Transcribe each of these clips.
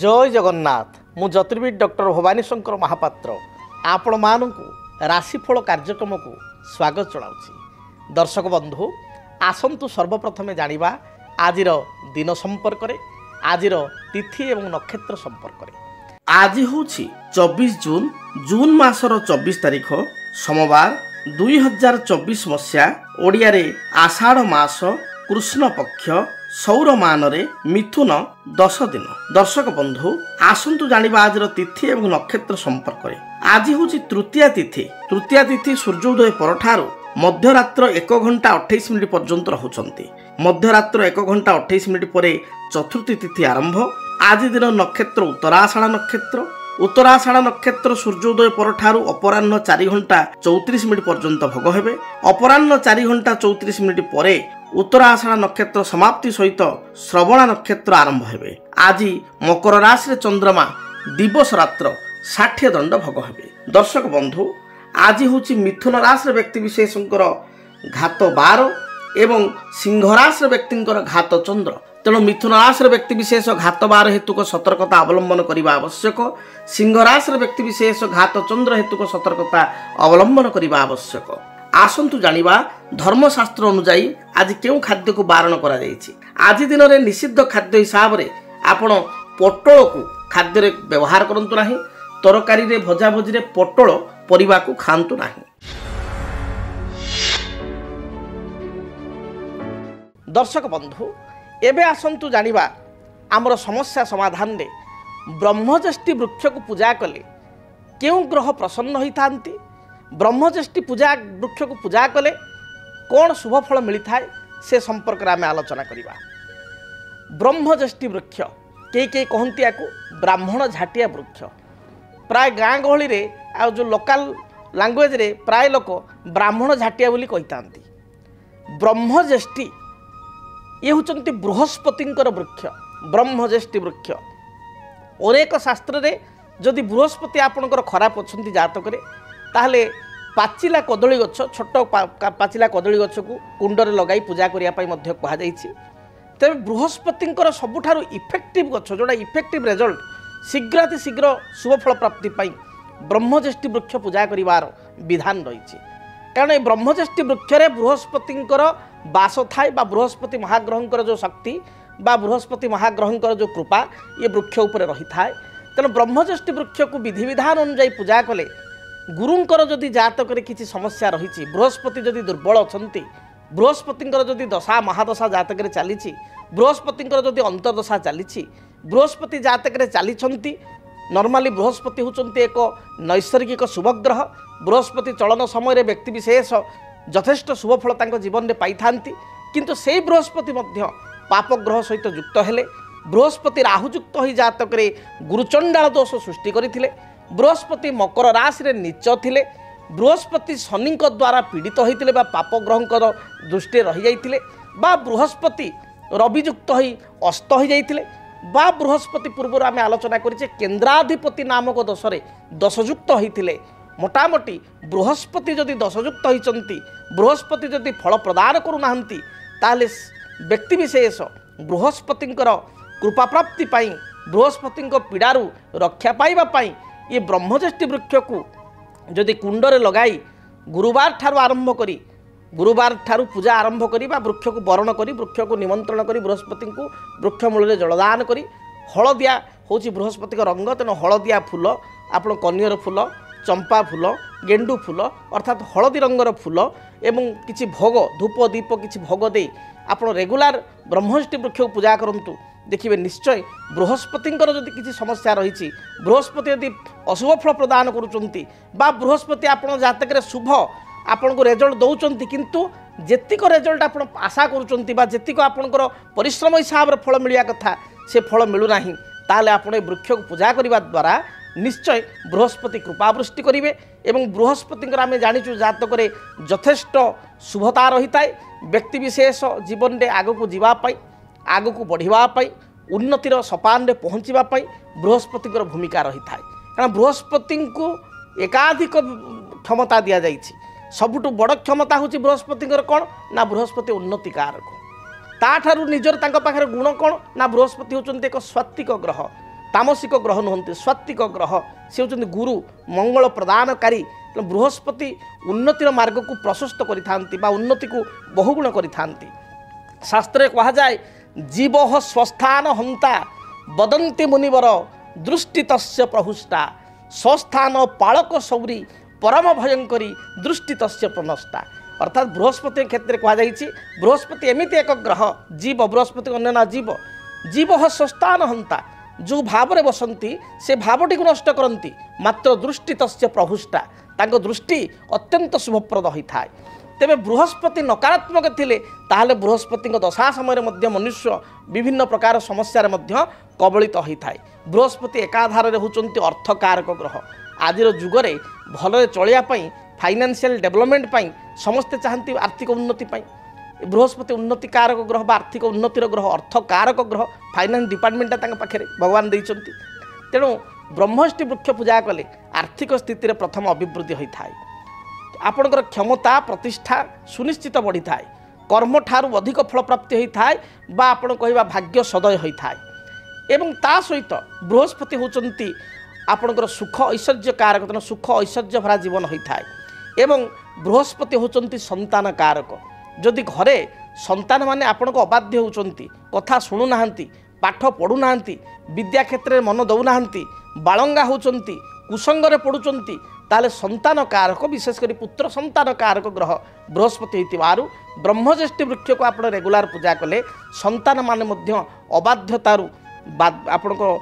जय जगन्नाथ मु ज्योतिर्विद डॉक्टर भवानी शंकर महापात्र आपण मानू राशिफल कार्यक्रम को स्वागत जनाऊँ। दर्शक बंधु आसतु सर्वप्रथमे जानिबा आजिर दिन संपर्क में आजिर तिथि एवं नक्षत्र संपर्क में। आज हूँ 24 जून जून मासर 24 तारीख सोमवार 2024 मसीहा ओडिया रे आषाढ़ मास कृष्ण पक्ष सौरमान रे मिथुन 10 दिन। दर्शक बंधु आसतु जानिबा आजिर तिथि एवं नक्षत्र संपर्क में। आज हूँ तृतीया तिथि। तृतीया तिथि सूर्योदय परठारु मध्यरात्र 1 घंटा 28 मिनिट पर्यंत रहुचंती। मध्यरात्र 1 घंटा 28 मिनिट परे चतुर्थी तिथि आरंभ। आज दिन नक्षत्र उत्तराषाढ़ नक्षत्र। उत्तराषाढ़ नक्षत्र सूर्योदय परठारु अपराह्न 4 घंटा 34 मिनिट पर्यंत भोग हेबे। अपराह्न 4 घंटा 34 मिनिट परे उत्तराषाढ़ नक्षत्र समाप्ति सहित श्रवणा नक्षत्र आरंभ हेबे। आज मकर राशि रे चंद्रमा दिवस रात्र 60 दंड भोग हेबे। दर्शक बंधु आज हूँ मिथुन राशि व्यक्ति विशेषकर घात 12 एवं सिंह राशि व्यक्ति घात चंद्र। तेणु मिथुन राशि व्यक्ति विशेष घात 12 हेतुक सतर्कता अवलंबन करने आवश्यक। सिंह राशि व्यक्ति विशेष घात चंद्र हेतुक सतर्कता अवलंबन करने आवश्यक। आसतु जानिबा धर्मशास्त्र अनुसार आज क्यों खाद्य को बारण करा जायछि। आज दिन में निषिद्ध खाद्य हिसाब से आपण पोटल को खाद्य व्यवहार करंतु नाही। तरकारी रे भजा भजी रे पोटल परिवा को खांतु नाही। दर्शक बंधु एबे आसंतु जानिबा आमर समस्या समाधान रे ब्रह्मज्येष्ठी वृक्ष को पूजा कले क्यों ग्रह प्रसन्न होइथांती। ब्रह्मज्येष्ठी पूजा वृक्ष को पूजा कले कौन शुभ फल मिलता है से संपर्क में आलोचना करिबा। ब्रह्मज्येष्ठी वृक्ष कई कहती या ब्राह्मण झाटिया वृक्ष। प्राय गाँ गहली रे आ जो लोकल लैंग्वेज रे प्राय लोक ब्राह्मण झाटिया बोली कहितांती। ब्रह्मज्येष्ठी ये होचंती बृहस्पतिंकर वृक्ष। ब्रह्मज्येष्ठी वृक्ष अनेक शास्त्र रे जदि बृहस्पति आपणकर खराब अछंती जातक रे ताहले पाचिला कदली गछ छोट पाचिला कदली गछ को कुंडरे लगाई पूजा करिया पई मध्य कहा जाईछि। तेबे बृहस्पतिंकर सबुठारु इफेक्टिव गछ जोड़ा इफेक्टिव रिजल्ट शीघ्राति शीघ्र शुभ फल प्राप्ति पाई ब्रह्मज्येष्ठी वृक्ष पूजा करिवार विधान रही। कारण ये ब्रह्मज्येष्ठी वृक्ष रे बृहस्पतिंकर बास थाए बा बृहस्पति महाग्रहंकर जो शक्ति बा बृहस्पति महाग्रहंकर जो कृपा ये वृक्ष उपरे रही थाए। तेणु ब्रह्मज्येष्ठी वृक्ष को विधि विधान अनुଯାयी पूजा कले गुरुंकर जदि जातक किसी समस्या रही बृहस्पति जदि दुर्बल अछंती बृहस्पतिंकर जदि दशा महादशा जातक चली बृहस्पतिंकर जदि अंतर्दशा चली बृहस्पति जातक चली नॉर्मली बृहस्पति होचंती एक नैसर्गिक शुभग्रह। बृहस्पति चलन समय व्यक्ति विशेष यथेष्ट शुभफल तांको जीवन में पाई थांती। किंतु से बृहस्पति मध्य पाप ग्रह सहित युक्त हेले। बृहस्पति राहुयुक्त हो जातक गुरुचंडाल दोष सृष्टि करथिले। बृहस्पति मकर राशि रे नीच थिले। बृहस्पति शनि द्वारा पीड़ित होइतिले बा पाप ग्रहंकर दृष्टि रही जाइतिले बा बृहस्पति रवियुक्त होई अस्त हो जाइतिले बा बृहस्पति पूर्व आम आलोचना करिचे केन्द्राधिपति नामक दशरे दशयुक्त होइतिले। मोटामोटी बृहस्पति जदि दशयुक्त होइचंती बृहस्पति जदि फल प्रदान करूनाहंती ताले व्यक्ति विशेष बृहस्पतिंकर कृपा प्राप्ति पाई बृहस्पतिंक पीड़ारू रक्षा पाइबा पाई ये ब्रह्मज्येष्ठी वृक्ष को जदि कुंडरे लगाई गुरुवार ठारू आरंभ करी गुरुवार ठारू पूजा आरंभ करी बा वृक्ष को वरण करी वृक्ष को निमंत्रण करी बृहस्पति को वृक्ष मूल जलदान करी हलदिया होची बृहस्पति का रंग। तेणु हलदिया फूल आपण कनियर फूल चंपा फूल गेंडू फूल अर्थात हलदी रंगर फूल एवं किछि भोग धूप दीप किछि भोग दे आपण रेगुलार ब्रह्मज्येष्ठी वृक्ष को पूजा करंतु देखिए निश्चय बृहस्पतिंकर जदि किसी समस्या रही बृहस्पति यदि अशुभ फल प्रदान करुचंती बा बृहस्पति आपण जातक शुभ आपण को रेजल्ट दौरान किंतु जेतिक रेजल्ट आप आशा करुचंती बा जेतिक आपणकर परिश्रम हिसाब रे फल मिलिया कथा से फल मिलूना ताले आपण वृक्ष को पूजा करने द्वारा निश्चय बृहस्पति कृपावृष्टि करेंगे। एवं बृहस्पति आम जाचु जातक यथेष्ट शुभता रही है। व्यक्ति विशेष जीवन में आग को जीवाई आग को बढ़ावाई उन्नतिर सोपान रे पहुँचापी बृहस्पति भूमिका रही है। कारण बृहस्पति को एकाधिक क्षमता दि जाइए। सबुठ बड़ क्षमता हूँ बृहस्पति कौन ना बृहस्पति उन्नति कारक ताठारू निजर तांको पाखरे गुण कौन ना बृहस्पति होचंती एक स्वात्विक ग्रह तामसिक ग्रह नुहंती सात्विक ग्रह से होचंती गुरु मंगल प्रदानकारी बृहस्पति उन्नतिर मार्ग को प्रशस्त करिथांती बा उन्नति को बहुगुण करिथांती। शास्त्रे कहा जाए जीव स्वस्थान हंता वदंती मुनिवर दृष्टि तस्य प्रहुष्टा स्वस्थान पालक सौरी परम भयंकरी दृष्टि तस्य प्रनष्टा। अर्थात बृहस्पति क्षेत्र कहा जाइछि बृहस्पति एमिति एक ग्रह जीव बृहस्पति अन्य ना जीव जीव स्वस्थान हंता जो भाव में बसंती से भावटी को नष्ट करती मात्र दृष्टि तस्य प्रहुष्टा तांको दृष्टि अत्यंत शुभप्रद होता है। तेबे बृहस्पति नकारात्मक थिले ताहले बृहस्पति दशा समय मध्य मनुष्य विभिन्न प्रकार समस्या मध्य कबलित होता है। बृहस्पति एकाधार होचंती अर्थकारक ग्रह आजिर जुगरे भलरे चलियापाई फाइनेंशियल डेवलपमेंट पाई समस्ते चाहती आर्थिक उन्नति पाई बृहस्पति उन्नति कारक ग्रह बा आर्थिक उन्नतिर ग्रह अर्थ कारक ग्रह फाइनान्स डिपार्टमेंटा पाखे भगवान देइचंती। तेणु ब्रह्मष्टि वृक्ष पूजा कले आर्थिक स्थिति प्रथम अभिवृद्धि होता है। आपणकर क्षमता प्रतिष्ठा सुनिश्चित बढ़ी थाए कर्म ठारू अधिक फल प्राप्ति होता है बा आपण कहवा भाग्य सदय होता है। एवं ता सहित बृहस्पति होचंती आपणकर सुख ऐश्वर्य कारक तेना सुख ऐश्वर्य भरा जीवन होता है। एवं बृहस्पति होचंती संतान कारक जदि घरे संतान माने आपण को अबाध्य होचंती कथा शुणु नाहंती पाठ पढ़ु नाहंती विद्या क्षेत्र में मन दउ नाहंती बालंगा होचंती कुसंगरे पड़ुचंती ताले संतान कारक विशेषकर पुत्र संतान कारक ग्रह बृहस्पति होइतिबारु ब्रह्मज्येष्ठि वृक्ष को आपण रेगुलार पूजा कले संतान माने मध्य अबाध्यतारु आपण को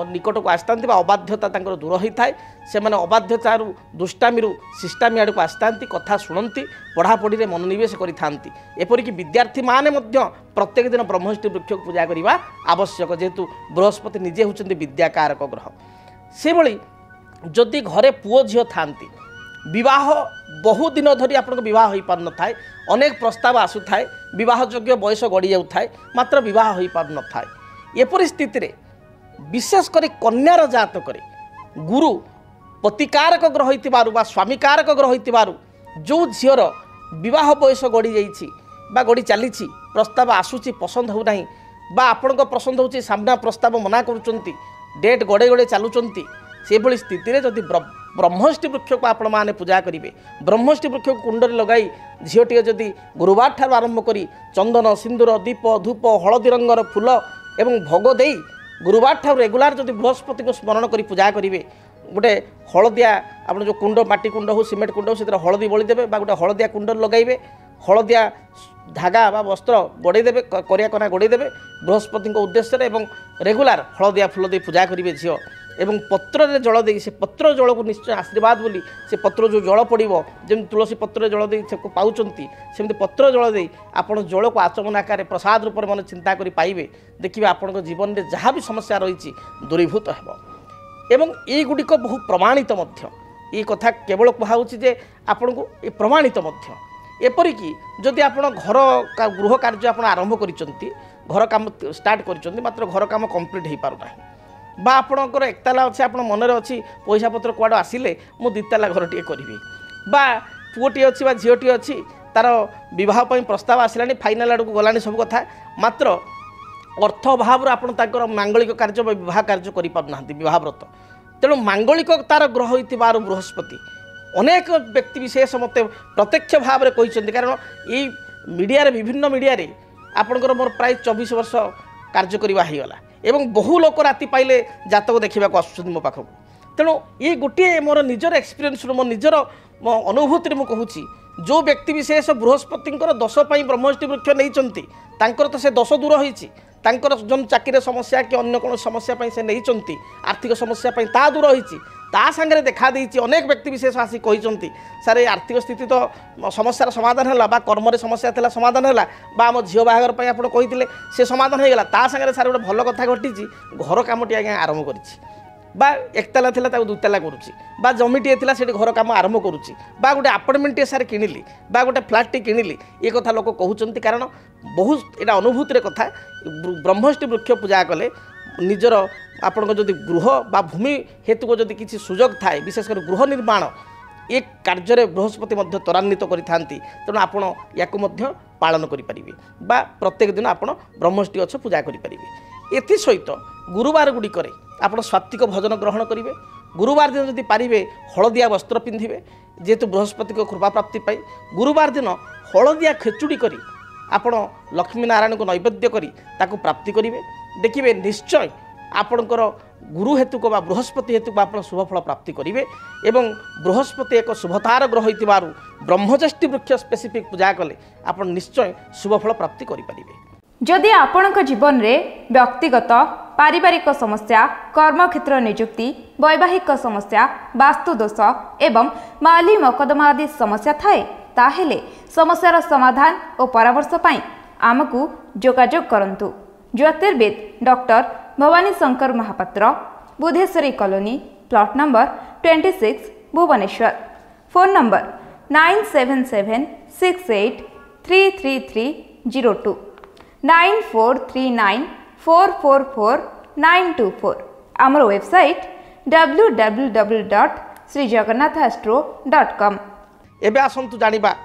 निकट को आसता अबाध्यता दूर होता है। से मैंने अबाध्यतारू दुष्टामी शिष्टामी आड़ को आसता कथा शुणती पढ़ापढ़ी में मनोनिवेश करपरिक विद्यार्थी माने प्रत्येक दिन ब्रह्मष्टि वृक्ष को पूजा करने आवश्यक जेहेतु बृहस्पति निजे होती विद्याकारक ग्रह। से भली जदि घरे पुओ झील था विवाह बहु दिन धरी आप बह हो पार न था अनेक प्रस्ताव आसुए बह योग्य बयस गड़ी जाए मात्र बह हो पार न था एपरी स्थिति विशेषकर कन्यार जातक गुरु पतिकारक ग्रह होइतिबारु बा स्वामीकारक ग्रह होइतिबारु जो झीर विवाह बयस गड़ी जाइछि बा गड़ी चली प्रस्ताव आसुची पसंद हो नहीं बा आपण पसंद हो सामना प्रस्ताव मना करुचंती डेट गड़े गड़े चलुचंती से भली स्थिति जदि ब्रह्मष्टि वृक्ष को आपण माने पूजा करेंगे ब्रह्मष्टि वृक्ष को कुंडरे लगाई झीटी जदि गुरुवार ठार आरंभ करी चंदन सिंदूर दीप धूप हलदी रंगर फूल एवं भोग देई गुरुवार ठार रेगुलार जदि बृहस्पति को स्मरण करी पूजा करेंगे गोटे हलदिया आप जो कुंड माटी कुंड हो सीमेंट कुंड हो से हलदी बड़ी देवे गोटे हलदिया कुंड लगाइबे हलदिया धागा बा वस्त्र गड़ेदेवे करिया कना गड़ेदेवे बृहस्पति उद्देश्य एवं रेगुलार हलदिया फूल दे पूजा करेंगे झील एवं पत्र रे जल दे से पत्र जल को निश्चय आशीर्वाद बोली से पत्र जो जल पड़ो जमी तुलसी पत्र जल दे से पाउचंती सेमती पत्र जल दे आपण जल को आचमन आकार प्रसाद रूप मन चिंता करी पाइबे देखिए आपण जीवन में जहाँ भी समस्या रही दूरीभूत हो एवं ये गुड़िक बहु प्रमाणित ये कथा केवल कहुच्छी जे आपण को ये प्रमाणित एपरिक जदि आप घर गृह कार्य आप आरंभ कर घर काम स्टार्ट कर मात्र घर काम कंप्लीट हो पारना बा आपणकर एकताला अच्छे आप मन अच्छी पैसा पत्र कुआड़ आसिले मु दिताला घर टे करी बा पुओटी अच्छी बा झीटी अच्छी तार विवाह प्रस्ताव आसला फाइनाल आड़ को गलानी सब कथा मात्र अर्थ अभाव आप मांगलिक कार्य विवाह कार्य करना व्रत तेणु मांगलिक तार ग्रह होइतिबारु बृहस्पति अनेक व्यक्ति विशेष मत प्रत्यक्ष भाव में कहते कारण ये मीडिया विभिन्न मीडिया आपणकर मोर प्राय 24 वर्ष कार्य करवा होगला एवं बहु लोक राति पाइले जातक देखा आसुँच मो पाखक तेणु ये गोटे मोर निजर एक्सपीरियंस मो निजर अनुभूति मुझे कहूँ जो व्यक्ति विशेष बृहस्पति दश ब्रह्मष्टि वृक्ष नहीं तो से दश दूर होती जो चाकरी समस्या कि अन्य कौन समस्या से नहीं आर्थिक समस्या ता दूर होती ता सांगे देखा देती अनेक व्यक्ति विशेष आसी कहते सार आर्थिक स्थिति तो समस्यार समाधान है बा कर्म समस्या था समाधान है बा आम झील बाहागर आप कहते से समाधान होगा ता सांगे सार गोटे भल कथा घटी घर कामटी आज्ञा आरंभ करी बा एकताला था दुताला करुच्ची बा जमीटे था से घर कम आरंभ करुच्ची बा गोटे आपार्टमेंट सार किणिली बा गोटे फ्लाट किणिली ये कथा लोक कहते कारण बहुत यहाँ अनुभूतिर कथा ब्रह्मष्टि वृक्ष पूजा कले निजर आपण जदि गृह बा भूमि हेतु को जदि किसी सुजोग थाए विशेषकर गृह निर्माण ये कार्य बृहस्पति त्वरान्वित करिथांती तेणु आपण या पालन करें बा प्रत्येक दिन आप ब्रह्मष्टि गछ पूजा करें। एसत गुरुवार गुड़िक आप सात्विक भोजन ग्रहण करेंगे। गुरुवार दिन जदि पारे हलदिया वस्त्र पिंधे जेहेतु बृहस्पति को कृपा प्राप्ति पाई गुरुवार दिन हलदिया खेचुड़ी करी आपण लक्ष्मी नारायण को नैवेद्य करी ताकू प्राप्ति करेंगे। देखिए निश्चय आपणकर गुरु हेतुक बा बृहस्पति हेतुक आप शुभफल प्राप्ति करेंगे। एवं बृहस्पति एक शुभतार ग्रह होइतिबारु ब्रह्मज्येष्ठी वृक्ष स्पेसिफिक पूजा कले आप निश्चय शुभफल प्राप्ति करेंगे। जदि आपणक जीवन में व्यक्तिगत पारिवारिक समस्या कर्मक्षेत्र नियुक्ति वैवाहिक समस्या वास्तुदोष एवं माली मकदमा आदि समस्या थाए ताहेले समस्यार समाधान और परामर्श पाई आमको जोगाजोग करंतु। ज्योतिर्विद doctor Bhabani Shankar Mahapatra, Budheswari colony, plot number 26, Bhubaneswar. Phone number 9776833302 9439444924। आमर वेबसाइट www.srijagannathastro.com। एबे आसंतु जानिबा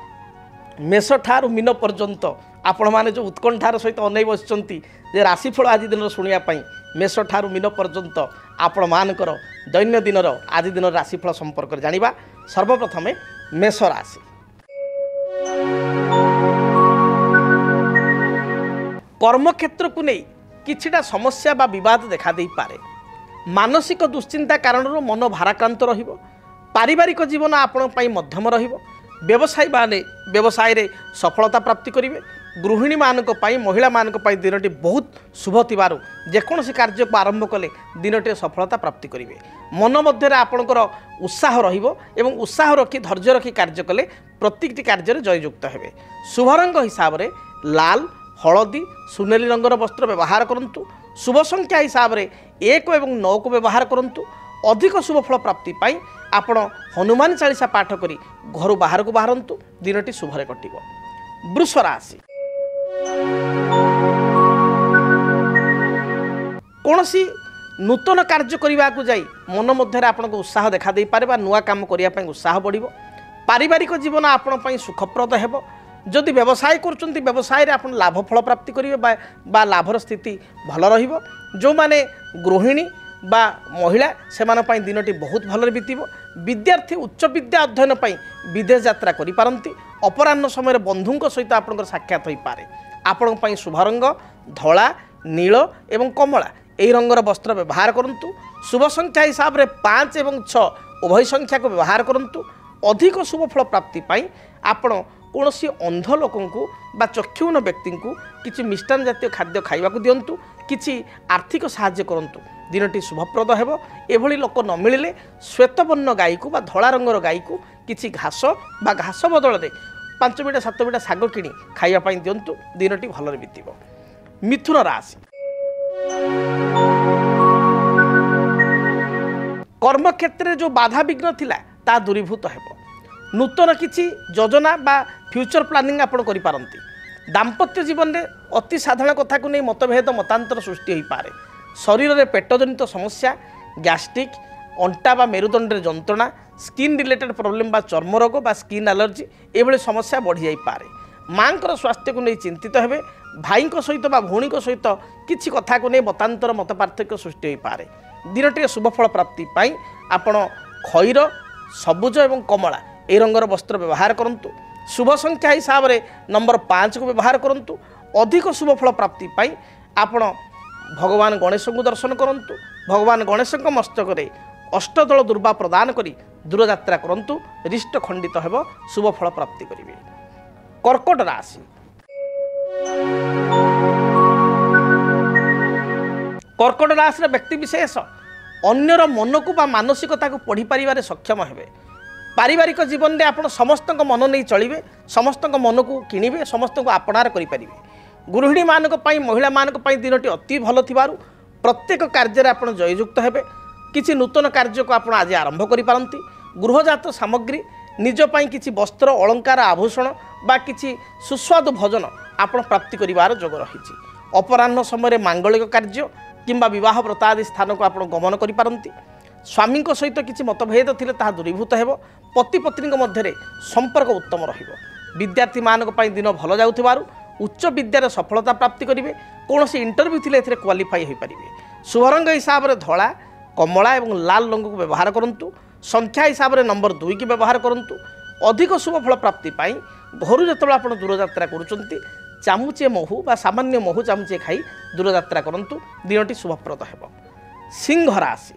मेष ठारू मीन पर्यंत आपण माने जो उत्कंठार सहित अनै बसचंती जे राशिफल आज दिन शुणिया पई मेष ठारू मीन पर्यंत आपण मानकर दैन्य दिन आज दिन राशिफल संपर्क जानिबा। सर्वप्रथम मेष राशि। कर्मक्षेत्र को नहीं किछिटा समस्या बा विवाद देखा दे पारे। मानसिक दुश्चिंता कारण मन भाराक्रांत रहिबो। पारिवारिक जीवन आपण पई मध्यम रहिबो। व्यवसायी माने व्यवसाय रे सफलता प्राप्ति करिवे। गृहिणी मानक पई महिला मानक पई दिनटी बहुत शुभ थिबारु जेकोसी कार्य को आरंभ कले दिनटी सफलता प्राप्ति करिवे। मन मध्य आपणकर उत्साह रहिबो एवं उत्साह रखी धैर्य रखी कार्य कले प्रत्येकटी कार्य रे जययुक्त हेबे। शुभ रंग हिसाब रे लाल हलदी सुनेली रंगर वस्त्र व्यवहार करंतु। शुभ संख्या हिसाब रे 1 एवं 9 को व्यवहार करंतु। अधिक शुभ फल प्राप्ति पाई आपण हनुमान चालीसा पाठ करी घर बाहर को बाहरंतु। दिनटी शुभरे कटिबो। वृष राशि। कौनसी नूतन कार्य करने को जाई मन मध्य आपको उत्साह देखा दे पारे बा नुआ काम करने उत्साह बढ़िबो। पारिवारिक जीवन आपण पई सुखप्रद हेबो। जदि व्यवसाय करचंती व्यवसाय रे आपण लाभ फल प्राप्ति करिवे बा लाभर स्थिति भल रहिबो। जो माने गृहिणी बा महिला सेमान पई दिनटी बहुत भल बीतिबो। विद्यार्थी उच्च विद्या अध्ययन पई विदेश यात्रा करि पारंती। अपराह्न समय बंधुंक सहित आपनकर साक्षात होई पारे। आपण पई शुभ रंग धला नील एवं कमला एही रंगर वस्त्र व्यवहार करंतु। शुभ संख्या हिसाब रे 5 एवं 6 उभय संख्या को व्यवहार करंतु। अधिक शुभ फल प्राप्ति पाई आपण कौनसी अंध लोक बा चक्षुहीन व्यक्ति को किसी मिष्टान जातीय खाद्य खाइबा को दिंतु। किसी आर्थिक साहाय्य करंतु। दिनटी शुभप्रद हेबो। एभली लोक न मिलिले श्वेतवर्ण गाई को बा धला रंगर गाई को किसी घास बा घास बदल में 5 बिटा 7 बिटा शाग किणी खाइबा पई दिंतु। दिनटी भलरे बीतिबो। मिथुन राशि। कर्मक्षेत्र जो बाधा विघ्न थिला ता दूरीभूत हेबो। नूतन किसी योजना बा फ्यूचर प्लानिंग आपण करि पारंती। दाम्पत्य जीवन में अति साधारण कथा को नहीं मतभेद मतांतर सृष्टि हो पारे। शरीर में पेटजनित समस्या गैस्ट्रिक अंटा बा मेरुदंड जंत्रणा स्किन रिलेटेड प्रॉब्लम बा चर्म रोग बा स्किन एलर्जी एभली समस्या बढ़ी जाई पारे। मांकर स्वास्थ्य को नहीं चिंतित हेबे। भाई सहित बा भौणी सहित किसी कथा को नहीं मतांतर मत पार्थक्य सृष्टि हो पारे। दिनटी शुभफल प्राप्ति पाई आपण खैर सबुज एवं कमला ए रंगर वस्त्र व्यवहार करंतु। शुभ संख्या हिसाब रे नंबर 5 को व्यवहार करंतु। अधिक शुभ फल प्राप्ति पाई आपण भगवान गणेश को दर्शन करंतु। भगवान गणेश मस्तक रे अष्टदल दुर्वा प्रदान करी दूर यात्रा करंतु। रिष्ट खंडित हेबो। शुभ फल प्राप्ति करिवे। कर्कट राशि। कर्कट राशि व्यक्ति विशेष अन्यर मन को बा मानसिकता को पढ़ी पारिबारे सक्षम हेबे। पारिवारिक जीवन में आप समस्त मन नहीं चलिए। समस्त मन को किणवे समस्त को आपणार करें। गृहिणी मानक महिला मानक दिनटी अति भल थिबारु प्रत्येक कार्य आप जययुक्त हेबे। किसी नूतन कार्य को आप आज आरंभ करि पारंती। गृहजात सामग्री निजपाई किसी वस्त्र अलंकार आभूषण बा किसी सुस्वादु भोजन आप प्राप्ति करिवार जोग रही। अपराह्न समय मांगलिक कार्य किंबा विवाह व्रत आदि स्थान को आप गमन करि पारंती। स्वामी सहित किसी मतभेद थिले ताहा दूरीभूत हेबो। पति पत्नी मध्य संपर्क उत्तम रहिबो। विद्यार्थी मानक पई दिन भल जाउथिबारु उच्च विद्यार सफलता प्राप्ति करेंगे कौन इंटरव्यू थी क्वालिफाई हो पारे। शुभ रंग हिसाब से धला कमला और लाल रंग को व्यवहार करूँ। संख्या हिसाब से नंबर 2 की व्यवहार करूँ। अधिक शुभ फल प्राप्ति घर जो आप दूरयात्रा करुँच चामुचे महू बा सामान्य महू चामुचे खाई दूरयात्रा करूँ दिनटी शुभप्रद हो। सिंह राशि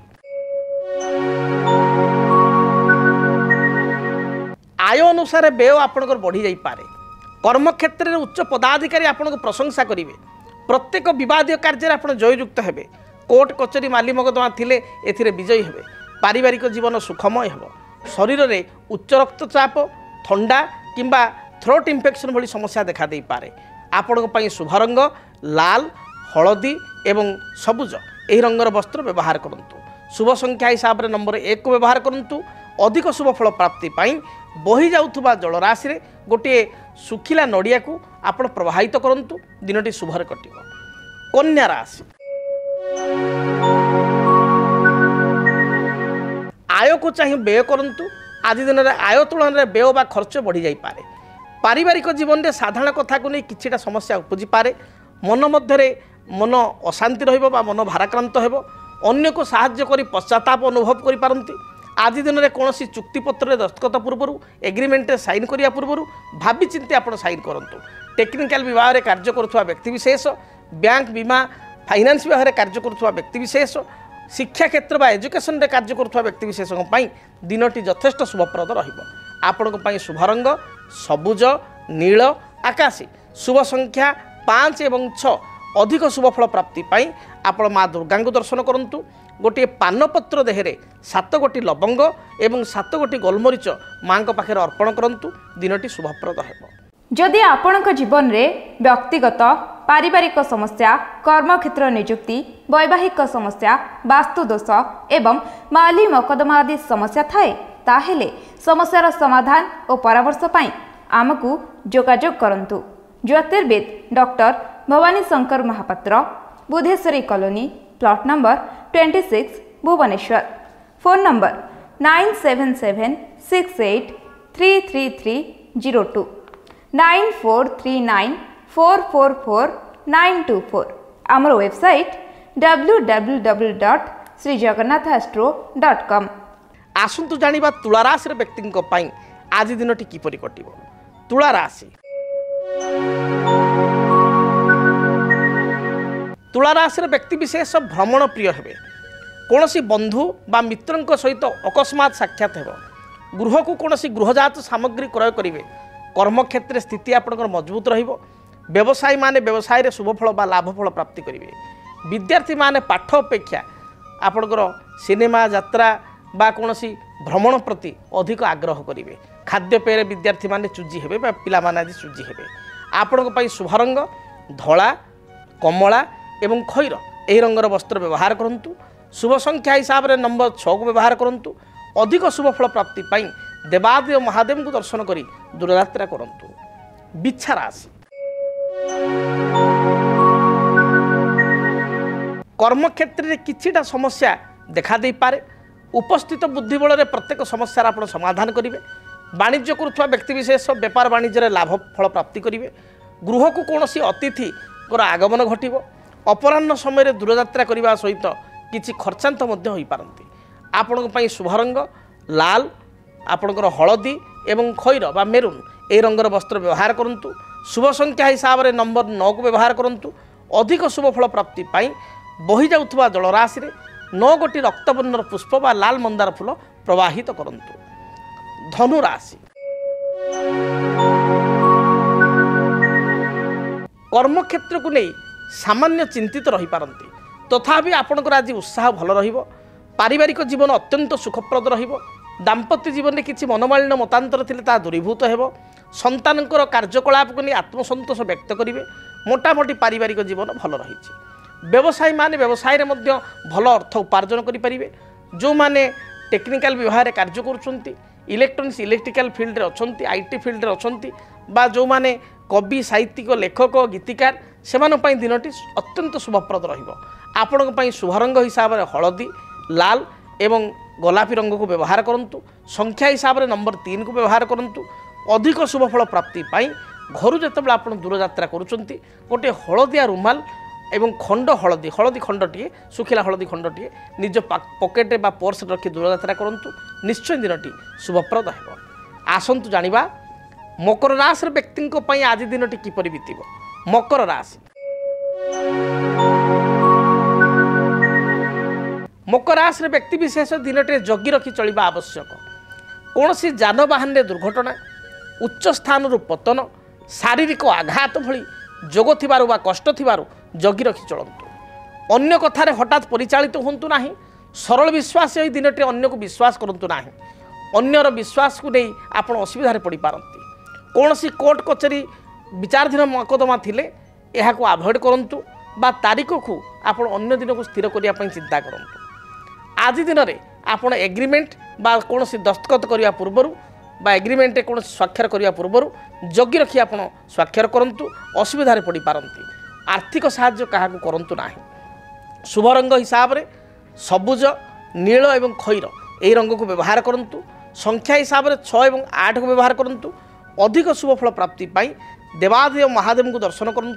आय अनुसार व्यय आपंकर बढ़ी जापे। कर्मक्षेत्र में उच्च पदाधिकारी आपको प्रशंसा करेंगे। प्रत्येक विवाद कार्य आप जययुक्त हेबे। कोर्ट कचेरी माली मकदमा थिले एथिरे विजयी हेबे। पारिवारिक जीवन सुखमय हो। शरीर में उच्च रक्तचाप थंडा किंबा थ्रोट इन्फेक्शन भली समस्या देखा दे पारे। आपण शुभ रंग लाल हलदी एवं सबुज यही रंगर वस्त्र व्यवहार करूँ। शुभ संख्या हिसाब से नंबर 1 को व्यवहार करूँ। अधिक शुभ फल प्राप्ति बही जाउथुबा जलराशि रे गोटे सुखिला नड़िया को आपण प्रवाहित करूँ दिनटी शुभर कटिब। कन्या राशि आय को चाहिए व्यय करूँ। आज दिन में आय तुलन में व्यय बा खर्च बढ़ी जापे। पारिवारिक जीवन में साधारण कथा को नहीं किछिटा समस्या उपजी पारे। मन मध्य मन अशांति रहिबो बा मन भाराक्रांत हेबो। अन्य को साहाय्य करी पश्चाताप अनुभव करि पारंती। आज दिन में कौन चुक्तिपत्र दस्तखत पूर्व एग्रीमेंट साइन करिया पूर्व भावी चिंती आप साइन करूँ। टेक्निकल विभाग में कार्य करुवा व्यक्तिविशेष बैंक बीमा फाइनान्स विभाग में कार्य करुवा व्यक्तिविशेष शिक्षा क्षेत्र बा एजुकेशन रे कार्य करुवा व्यक्तिविशेषों दिनटी यथेष्ट शुभप्रद रहिबो। आपण शुभ रंग सबुज नील आकाशी। शुभ संख्या 5 और 6। अधिक शुभ फल प्राप्ति आपण माँ दुर्गा को दर्शन करूँ। गोटे पानपत्र देहरे 7 गोटी लवंग एवं 7 गोटी गोलमरीच माँ पाखे अर्पण करूँ दिनटी शुभप्रद हो। जदि आपणक जीवन में व्यक्तिगत पारिवारिक समस्या कर्मक्षेत्र नियुक्ति वैवाहिक समस्या वास्तुदोष एवं माली मकदमा आदि समस्या थाए ताहेले समस्यार समाधान और परामर्श पाई आमको जोगाजोग करंतु। ज्योतिर्विद doctor Bhabani Shankar Mahapatra Budheswari colony plot number 26 Bhubaneswar. Phone number 9776833302 9439444924। आमर वेबसाइट www.srijagannathastro.com। आसंतु जानिबा तुला राशि व्यक्ति आज दिनटी किपरि कटिबो। तुला राशि तुला राशि व्यक्ति विशेष भ्रमण प्रिय हेबे। कौन बंधु बा मित्र सहित अकस्मात साक्षात हेबो। गृह को कौन गृहजात सामग्री क्रय करेंगे। कर्मक्षेत्र स्थिति आपंकर मजबूत रहिबो। व्यवसायी माने व्यवसाय रे शुभफल बा लाभफल प्राप्ति करेंगे। विद्यार्थी माने पाठ अपेक्षा आपंकर सिनेमा यात्रा बा कौन भ्रमण प्रति अधिक आग्रह करेंगे। खाद्यपेय विद्यार्थी माने चूजी हेबे बा पिला माने आज चूजी हेबे। आपण शुभ रंग धला कमला एवं खैर यही रंगर वस्त्र व्यवहार करूँ। शुभ संख्या हिसाब से नंबर 6 को व्यवहार करूँ। अधिक शुभ फल प्राप्ति देवादेव महादेव को दर्शन करी दूरयात्रा करूँ। बिच्छा राशि कर्मक्षेत्र में किछिटा समस्या देखा दे पारे। उपस्थित बुद्धिबल में प्रत्येक समस्या आप समाधान करेंगे। वाणिज्य करुवा व्यक्तिविशेष व्यापार वाणिज्य लाभ फल प्राप्ति करेंगे। गृह को कौन अतिथि आगमन घटिबो। अपराह्न समय दूरयात्रा करने सहित किछि खर्चांत हो पारती। आपण शुभ रंग लाल आपणकर हलदी एवं खैर बा मेरून यही रंगर वस्त्र व्यवहार करूँ। शुभ संख्या हिसाब से नंबर 9 को व्यवहार करूँ। अधिक शुभ फल प्राप्ति बही जाउथुबा जलराशि रे 9 गोटी रक्तवर्णर पुष्प बा लाल मंदार फूल प्रवाहित करूँ। धनु राशि कर्मक्षेत्र को नहीं सामान्य चिंतित रही पारती। तथापि आपणकर आज उत्साह भल रहिबो। पारिवारिक जीवन अत्यंत सुखप्रद रहिबो। दाम्पत्य जीवन में किसी मनमालिन्य मतांतर थिले ता दूरीभूत हेबो। संतानकर कार्यकलाप को नहीं आत्मसंतोष व्यक्त करेंगे। मोटामोटी पारिवारिक जीवन भल रही। व्यवसायी माने व्यवसाय रे मध्य भल अर्थ उपार्जन करेंगे। जो माने टेक्निकल विभाग में कार्य करुँच इलेक्ट्रोनिक्स इलेक्ट्रिकल फील्ड रे अछंती आईटी फील्ड रे अछंती बा जो माने कवि साहित्यिक लेखक गीतिकार से दिनटी अत्यंत शुभप्रद रहिबो। आपण शुभ रंग हिसाब से हलदी लाल एवं गोलापी रंग को व्यवहार करूँ। संख्या हिसाब से नंबर 3 को व्यवहार करूँ। अधिक शुभ फल प्राप्ति घर जितेबाला आप दूरयात्रा करुँच गोटे हलदिया रुमाल एवं खंड हलदी हलदी खंडटे सुखिला हलदी खंडटे निज पकेट बा पर्स रखी दूरयात्रा करूँ निश्चय दिनटी शुभप्रद हो। आसतु जानिबा मकर राशि व्यक्ति आज दिनटी किपरि बीतिब। मकर राशि मकर राशि व्यक्ति विशेष दिनटे जगी रखी चलिबा आवश्यक। कौन सी जानवाहन दुर्घटना उच्च स्थान पतन शारीरिक आघात भली जोग थिबारु बा कष्ट थिबारु जगी रखी चलतु। अन्य कथार हठात परिचालित होंतु नाही। सरल विश्वास यही दिनटे अन्य को विश्वास करंतु नाही। अन्यर विश्वास को नहीं आपण असुविधा पड़ पारती। कौन सी कोर्ट कचेरी विचाराधीन मकदमा थिले यह को अवॉइड करंतु बा तारीख को आपण अन्य दिन को स्थिर करिया पई चिंता करंतु। आज दिन में आपण एग्रीमेंट बा कौन सी दस्तखत करने पूर्वर बा एग्रीमेंट कौन स्वाक्षर करने पूर्वर जगी रखी आप स्वाक्षर करूँ असुविधा पड़ पारती। आर्थिक साहाय्य क्या करूँ ना। शुभ रंग हिसाब से सबुज नील एवं खैर यही रंग को व्यवहार करूँ। संख्या हिसाब से 6 और 8 को व्यवहार करूँ। अधिक शुभ फल प्राप्ति देवादेव महादेव को दर्शन करूँ।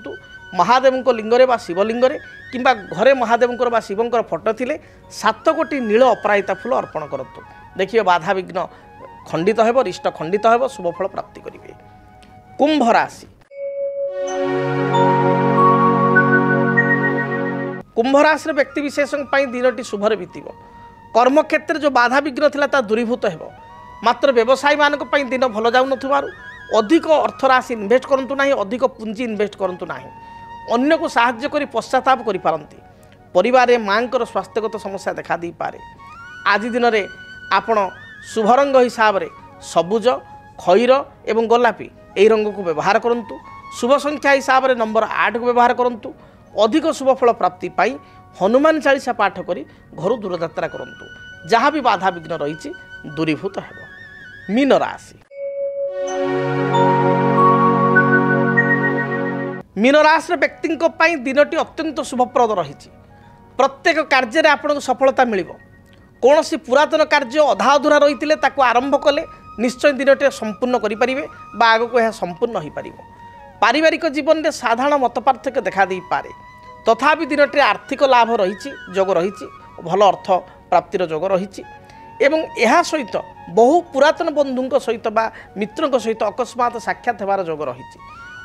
महादेव को लिंगरे बा शिवलिंगरे किंबा घरे महादेव बा शिवंकर फोटो थिले 7 गोटी नील अपराजिता फूल अर्पण करतु। देखिए बाधा विघ्न खंडित हेब, रिष्ट खंडित हेब, शुभ फल प्राप्ति करिवे। कुंभ राशि कुंभ राशि व्यक्ति विशेष दिनटी शुभरे बीतिब। कर्म क्षेत्र जो बाधा विघ्न थिला ता दूरीभूत हेब। मात्र व्यवसायी मानक दिन भल जाऊ नथिबारु अधिक अर्थ राशि इन्वेस्ट करंतु नाही, अधिक पुंजी इन्वेस्ट करंतु नाही। अन्य को साहाय्य करी पश्चाताप करि पारंती। परिवार में मांकर स्वास्थ्यगत समस्या देखा दी पारे। आज दिन में आपण शुभ रंग हिसाब से सबुज खैर एवं गोलापी यही रंग को व्यवहार करूँ। शुभ संख्या हिसाब से नंबर 8 को व्यवहार करूँ। अधिक शुभ फल प्राप्ति पाई हनुमान चालीसा पाठ करी घर दूरयात्रा करूँ। जहाँ भी बाधा विघ्न रही दूरीभूत हेब। मीन राशि मीन राशि व्यक्ति दिनटी अत्यंत शुभप्रद रही। प्रत्येक कार्य आपको सफलता मिल। कौन सी पुरातन कार्य अधा अधूरा रही आरंभ कले निश्चय दिनटे संपूर्ण करें बा आग को यह संपूर्ण हो पार। पारिवारिक जीवन में साधारण मत पार्थक्य देखा दे पारे। तथापि दिनटे आर्थिक लाभ रही जोग रही भल अर्थ प्राप्तिर जोग रही एवं यह सहित बहु पुरातन बंधु सहित बा मित्रों सहित अकस्मात साक्षात होवार जोग रही।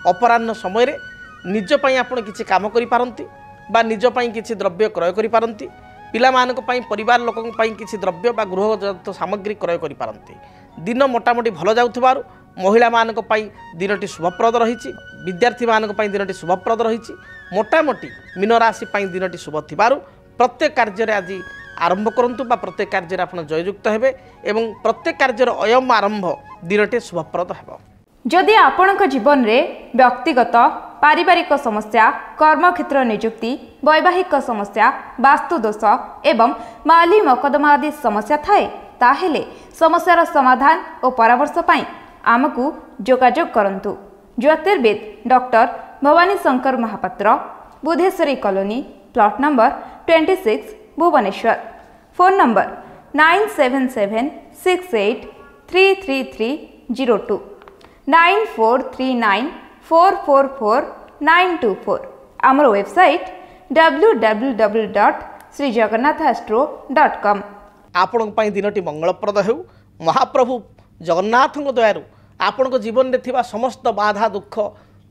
अपराह्न समय निजपाई आपण किसी काम करिपारंती बा निजपाई किसी द्रव्य क्रय करिपारंती। पिला मानक पई परिवार लोकन पई किसी द्रव्य बा गृहजात सामग्री क्रय करिपारंती। दिन मोटामोटी भल जाउथिबारु महिला मानक पई दिनटी शुभप्रद रही। विद्यार्थी मानक पई दिनटी शुभप्रद रही। मोटामोटी मीन राशि पई दिनटी शुभ थिबारु प्रत्येक कार्य आज आरंभ करंतु बा प्रत्येक कार्य आपण जययुक्त हेबे एवं प्रत्येक कार्य अयम आरंभ दिनटे शुभप्रद हेबो। जदि आपणक जीवन में व्यक्तिगत पारिवारिक समस्या, कर्मक्षेत्र नियुक्ति, वैवाहिक समस्या, वास्तुदोष एवं माली मकदमा आदि समस्या थाए ताहेले समस्यार समाधान और परामर्श पाई आमकु जोगाजोग करंतु। ज्योतिर्विद doctor Bhabani Shankar Mahapatra, Budheswari colony, plot number 26, Bhubaneswar. Phone number 9776833302 9439444924। आमर वेबसाइट www.srijagannathastro.com। आपण दिनटी मंगलप्रद हो। महाप्रभु जगन्नाथ दयारु आपण जीवन में थिबा समस्त बाधा दुख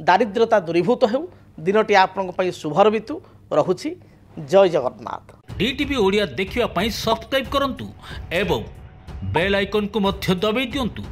दारिद्रता दूरीभूत हो। दिनटी आपण शुभर बीतु रहुछि। जय जगन्नाथ। डीटीवी ओडिया देखिवा पई सब्सक्राइब करंतु एवं बेल आइकन को मध्य दबाई दियंतु।